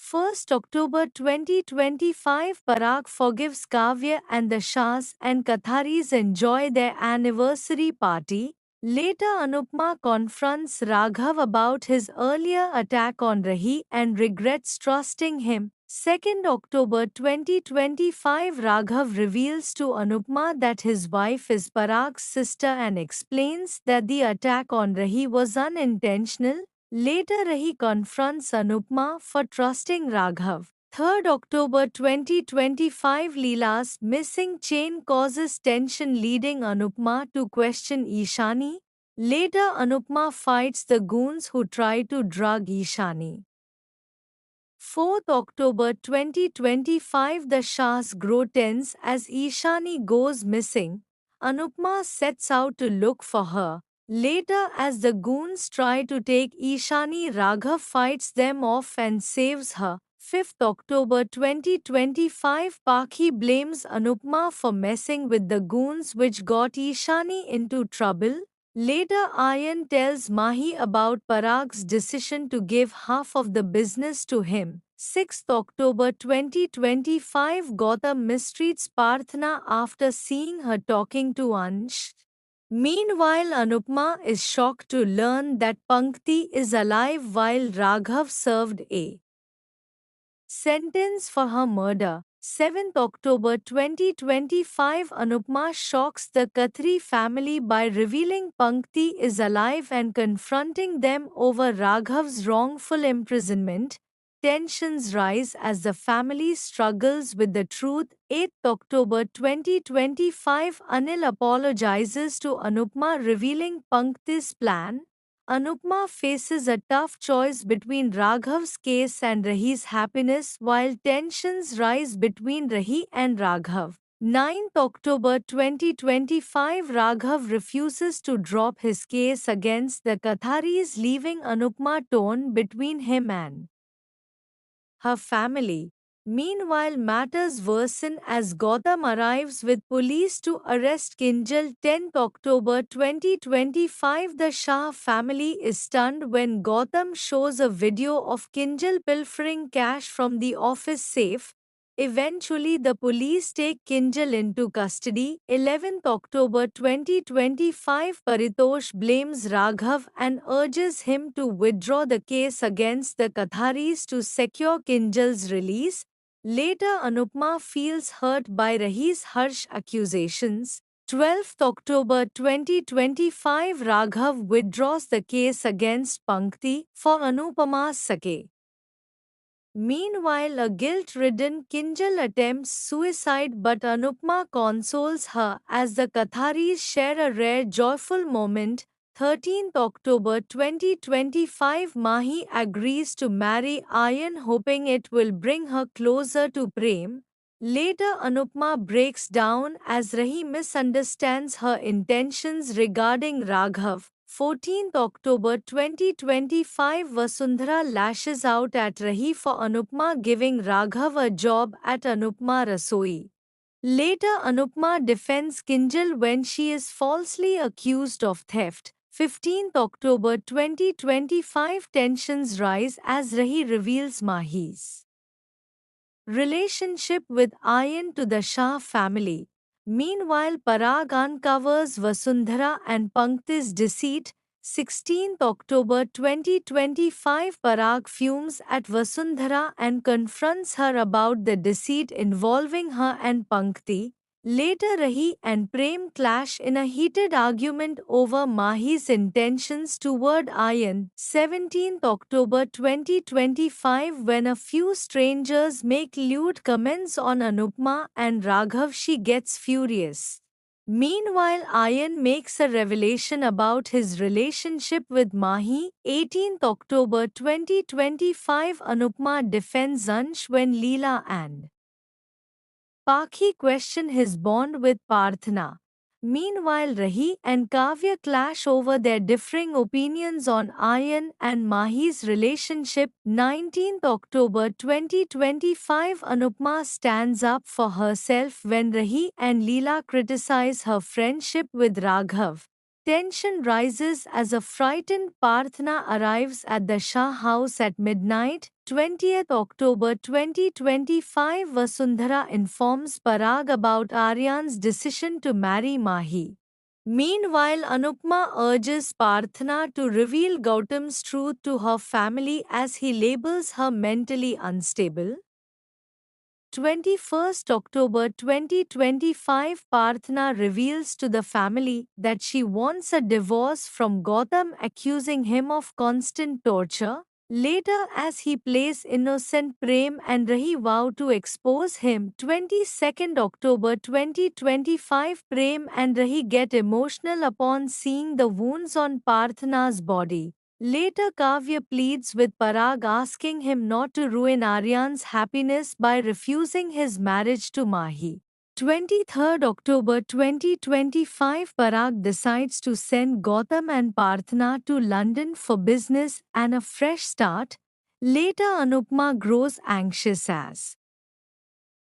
1st October 2025 Parag forgives Kavya and the Shahs and Katharis enjoy their anniversary party. Later Anupma confronts Raghav about his earlier attack on Rahi and regrets trusting him. 2nd October 2025 Raghav reveals to Anupma that his wife is Parag's sister and explains that the attack on Rahi was unintentional. Later Rahi confronts Anupma for trusting Raghav. 3rd October 2025 Leela's missing chain causes tension leading Anupma to question Ishani. Later Anupma fights the goons who try to drug Ishani. 4th October 2025 The Shahs grow tense as Ishani goes missing. Anupma sets out to look for her. Later as the goons try to take Ishani, Raghav fights them off and saves her. 5th October 2025 Pakhi blames Anupma for messing with the goons which got Ishani into trouble. Later Aryan tells Mahi about Parag's decision to give half of the business to him. 6th October 2025 Gautam mistreats Parthana after seeing her talking to Ansh. Meanwhile Anupma is shocked to learn that Pankti is alive while Raghav served a sentence for her murder. 7th October 2025 Anupma shocks the Khattri family by revealing Pankti is alive and confronting them over Raghav's wrongful imprisonment. Tensions rise as the family struggles with the truth. 8th October 2025 Anil apologizes to Anupma revealing Pankti's plan. Anupma faces a tough choice between Raghav's case and Rahi's happiness while tensions rise between Rahi and Raghav. 9th October 2025 Raghav refuses to drop his case against the Katharis, leaving Anupma torn between him and her family. Meanwhile, matters worsen as Gautam arrives with police to arrest Kinjal. 10th October 2025 The Shah family is stunned when Gautam shows a video of Kinjal pilfering cash from the office safe. Eventually, the police take Kinjal into custody. 11th October 2025 Paritosh blames Raghav and urges him to withdraw the case against the Katharis to secure Kinjal's release. Later, Anupma feels hurt by Rahi's harsh accusations. 12th October 2025 Raghav withdraws the case against Pankti for Anupama's sake. Meanwhile, a guilt-ridden Kinjal attempts suicide but Anupma consoles her as the Katharis share a rare joyful moment. 13th October 2025 Mahi agrees to marry Aryan hoping it will bring her closer to Prem. Later Anupma breaks down as Rahi misunderstands her intentions regarding Raghav. 14th October 2025 Vasundhara lashes out at Rahi for Anupma giving Raghav a job at Anupma Rasoi. Later Anupma defends Kinjal when she is falsely accused of theft. 15th October 2025 Tensions rise as Rahi reveals Mahi's relationship with Aryan to the Shah family. Meanwhile, Parag uncovers Vasundhara and Pankti's deceit. 16th October 2025 Parag fumes at Vasundhara and confronts her about the deceit involving her and Pankti. Later Rahi and Prem clash in a heated argument over Mahi's intentions toward Aryan. 17th October 2025 When a few strangers make lewd comments on Anupma and Raghav, she gets furious. Meanwhile, Aryan makes a revelation about his relationship with Mahi. 18th October 2025 Anupma defends Ansh when Leela and Pakhi question his bond with Parthana. Meanwhile, Rahi and Kavya clash over their differing opinions on Aryan and Mahi's relationship. 19th October 2025 Anupma stands up for herself when Rahi and Leela criticize her friendship with Raghav. Tension rises as a frightened Parthna arrives at the Shah house at midnight. 20th October 2025 Vasundhara informs Parag about Aryan's decision to marry Mahi. Meanwhile, Anupma urges Parthna to reveal Gautam's truth to her family as he labels her mentally unstable. 21st October 2025 Parthna reveals to the family that she wants a divorce from Gautam, accusing him of constant torture. Later, as he plays innocent, Prem and Rahi vow to expose him. 22nd October 2025 Prem and Rahi get emotional upon seeing the wounds on Parthna's body. Later, Kavya pleads with Parag, asking him not to ruin Aryan's happiness by refusing his marriage to Mahi. 23rd October 2025 Parag decides to send Gautam and Parthna to London for business and a fresh start. Later, Anupma grows anxious as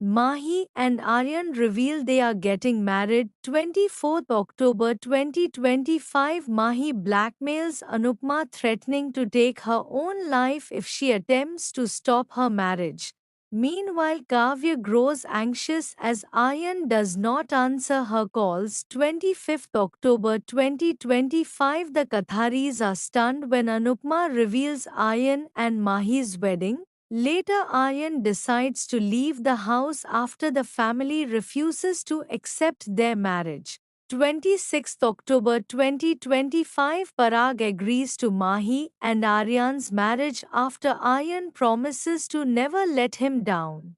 Mahi and Aryan reveal they are getting married. 24th October 2025 Mahi blackmails Anupma, threatening to take her own life if she attempts to stop her marriage. Meanwhile, Kavya grows anxious as Aryan does not answer her calls. 25th October 2025 The Katharis are stunned when Anupma reveals Aryan and Mahi's wedding. Later, Aryan decides to leave the house after the family refuses to accept their marriage. 26th October 2025 Parag agrees to Mahi and Aryan's marriage after Aryan promises to never let him down.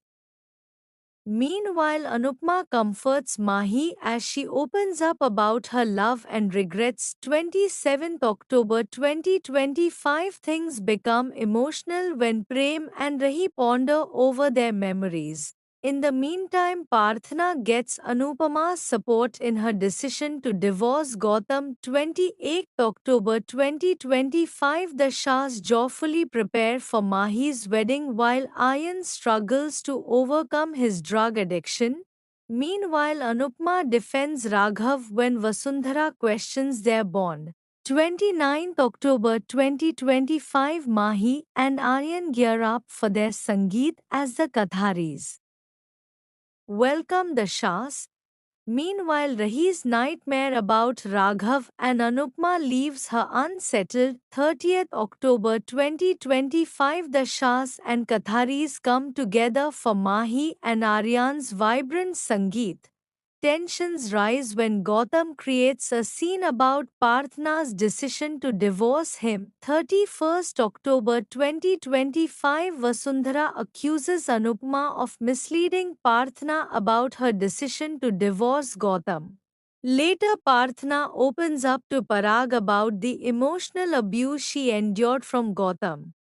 Meanwhile, Anupma comforts Mahi as she opens up about her love and regrets. 27th October 2025 Things become emotional when Prem and Rahi ponder over their memories. In the meantime, Parthna gets Anupama's support in her decision to divorce Gautam. 28th October 2025 The Shahs joyfully prepare for Mahi's wedding while Aryan struggles to overcome his drug addiction. Meanwhile, Anupma defends Raghav when Vasundhara questions their bond. 29th October 2025 Mahi and Aryan gear up for their Sangeet as the Katharis welcome the Shahs. Meanwhile, Rahi's nightmare about Raghav and Anupma leaves her unsettled. 30th October 2025 The Shahs and Katharis come together for Mahi and Aryan's vibrant Sangeet. Tensions rise when Gautam creates a scene about Parthna's decision to divorce him. 31st October 2025 Vasundhara accuses Anupma of misleading Parthna about her decision to divorce Gautam. Later, Parthna opens up to Parag about the emotional abuse she endured from Gautam.